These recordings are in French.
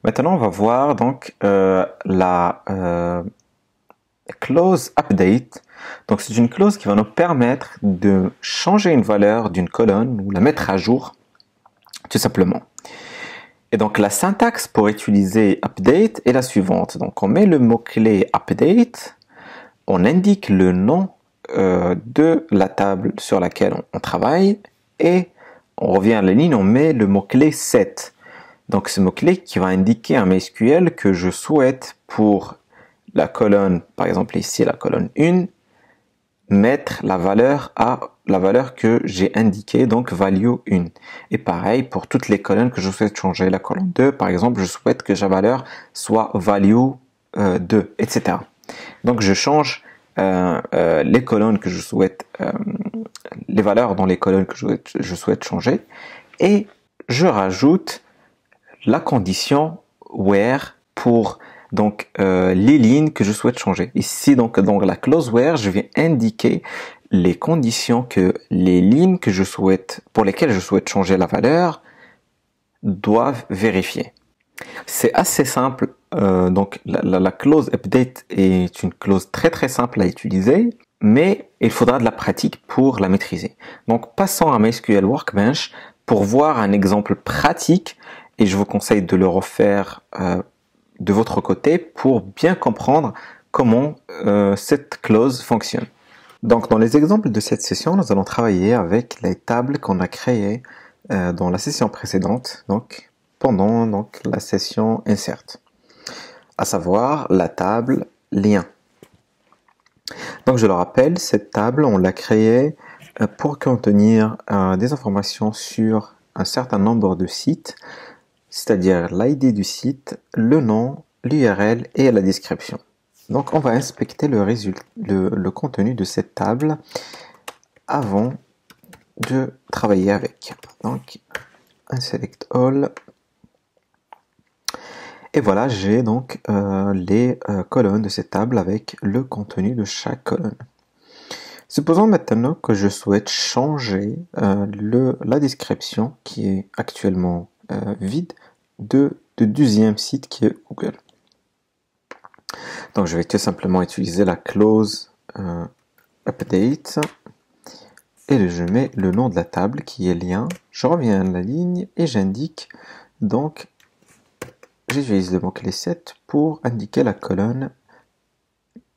Maintenant, on va voir donc la clause update. Donc, c'est une clause qui va nous permettre de changer une valeur d'une colonne ou la mettre à jour, tout simplement. Et donc, la syntaxe pour utiliser update est la suivante. Donc, on met le mot-clé update, on indique le nom de la table sur laquelle on travaille et on revient à la ligne, on met le mot-clé set. Donc, ce mot-clé qui va indiquer un MySQL que je souhaite pour la colonne, par exemple ici la colonne 1, mettre la valeur à la valeur que j'ai indiquée, donc value 1. Et pareil pour toutes les colonnes que je souhaite changer. La colonne 2, par exemple, je souhaite que sa valeur soit value 2, etc. Donc, je change les colonnes que je souhaite, les valeurs dans les colonnes que je souhaite changer et je rajoute la condition where pour donc les lignes que je souhaite changer. Ici donc dans la clause where, je vais indiquer les conditions que les lignes que je souhaite pour lesquelles je souhaite changer la valeur doivent vérifier. C'est assez simple. Donc la clause update est une clause très simple à utiliser, mais il faudra de la pratique pour la maîtriser. Donc passons à MySQL Workbench pour voir un exemple pratique et je vous conseille de le refaire de votre côté pour bien comprendre comment cette clause fonctionne. Donc dans les exemples de cette session, nous allons travailler avec les tables qu'on a créées dans la session précédente, donc pendant la session insert, à savoir la table lien. Donc je le rappelle, cette table, on l'a créée pour contenir des informations sur un certain nombre de sites, c'est-à-dire l'ID du site, le nom, l'URL et la description. Donc on va inspecter le contenu de cette table avant de travailler avec. Donc un select all. Et voilà, j'ai donc les colonnes de cette table avec le contenu de chaque colonne. Supposons maintenant que je souhaite changer la description qui est actuellement vide du deuxième site qui est Google. Donc je vais tout simplement utiliser la clause update et je mets le nom de la table qui est lien. Je reviens à la ligne et j'indique donc j'utilise le mot-clé set pour indiquer la colonne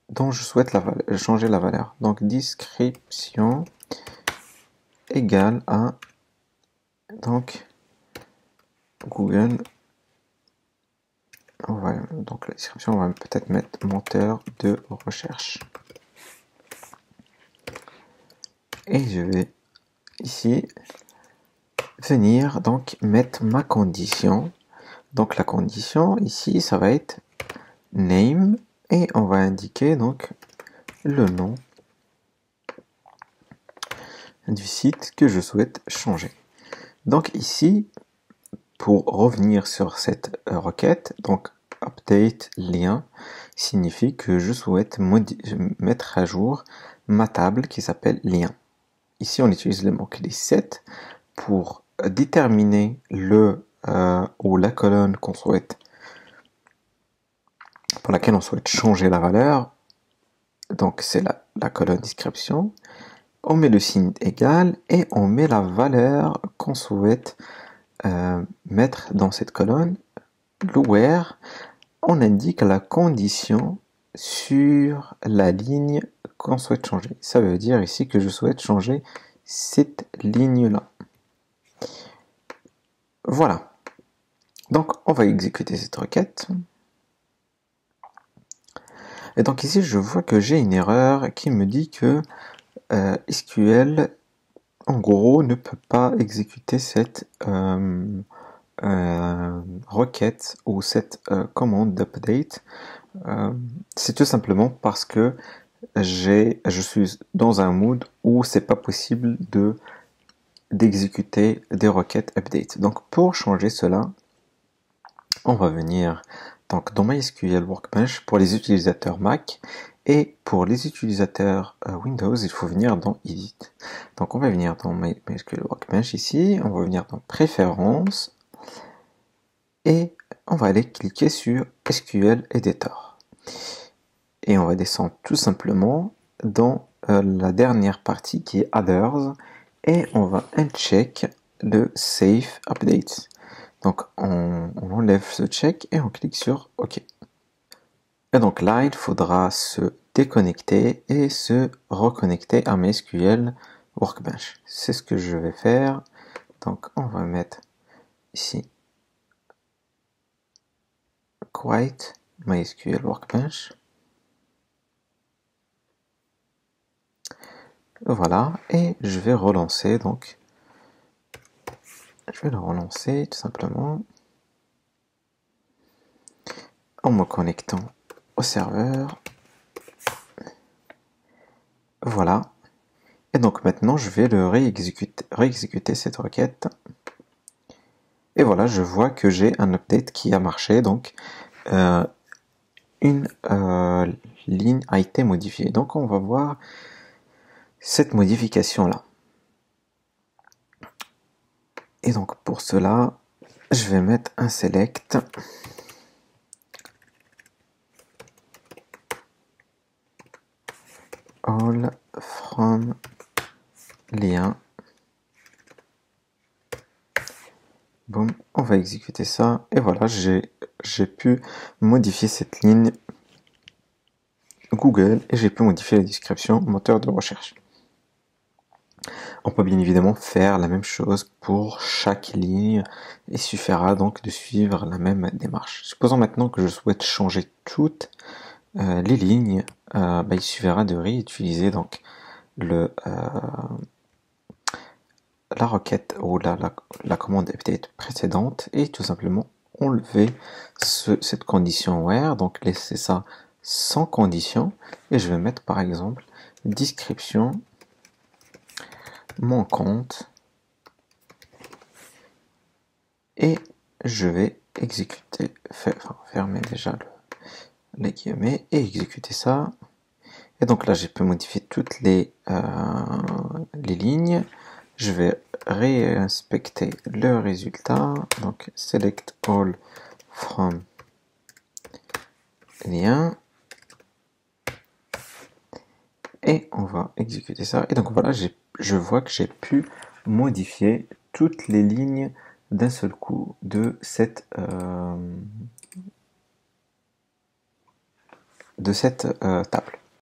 dont je souhaite changer la valeur. Donc description égale à donc Google. Donc la description, on va peut-être mettre moteur de recherche. Et je vais ici venir donc mettre ma condition. Donc la condition ici, ça va être name et on va indiquer donc le nom du site que je souhaite changer. Donc ici, pour revenir sur cette requête, donc update lien signifie que je souhaite mettre à jour ma table qui s'appelle lien. Ici, on utilise le mot-clé set pour déterminer ou la colonne qu'on souhaite, pour laquelle on souhaite changer la valeur. Donc c'est la colonne description. On met le signe égal et on met la valeur qu'on souhaite mettre dans cette colonne. Le where, on indique la condition sur la ligne qu'on souhaite changer. Ça veut dire ici que je souhaite changer cette ligne-là. Voilà. Donc, on va exécuter cette requête. Et donc ici, je vois que j'ai une erreur qui me dit que SQL, en gros, ne peut pas exécuter cette requête ou cette commande d'update. C'est tout simplement parce que je suis dans un mode où c'est pas possible d'exécuter des requêtes update. Donc pour changer cela, on va venir donc dans MySQL Workbench pour les utilisateurs Mac et pour les utilisateurs Windows, il faut venir dans Edit. Donc on va venir dans MySQL Workbench ici, on va venir dans Préférences et on va aller cliquer sur SQL Editor. Et on va descendre tout simplement dans la dernière partie qui est Others. Et on va uncheck le Save Updates. Donc on enlève ce check et on clique sur OK. Et donc là, il faudra se déconnecter et se reconnecter à MySQL Workbench. C'est ce que je vais faire. Donc on va mettre ici Quiet MySQL Workbench. Voilà, et je vais relancer, donc je vais le relancer tout simplement en me connectant au serveur. Voilà, et donc maintenant je vais le réexécuter cette requête. Et voilà, je vois que j'ai un update qui a marché, donc une ligne a été modifiée. Donc on va voir cette modification là. Et donc pour cela, je vais mettre un select all from lien. Boum, on va exécuter ça. Et voilà, j'ai pu modifier cette ligne Google et j'ai pu modifier la description moteur de recherche. On peut bien évidemment faire la même chose pour chaque ligne. Il suffira donc de suivre la même démarche. Supposons maintenant que je souhaite changer toutes les lignes. Il suffira de réutiliser donc la requête ou la commande update précédente et tout simplement enlever cette condition where, donc laisser ça sans condition, et je vais mettre par exemple description mon compte et je vais exécuter, fermer déjà les guillemets et exécuter ça. Et donc là j'ai pu modifier toutes les lignes. Je vais réinspecter le résultat, donc select all from lien et on va exécuter ça. Et donc voilà, je vois que j'ai pu modifier toutes les lignes d'un seul coup de cette table.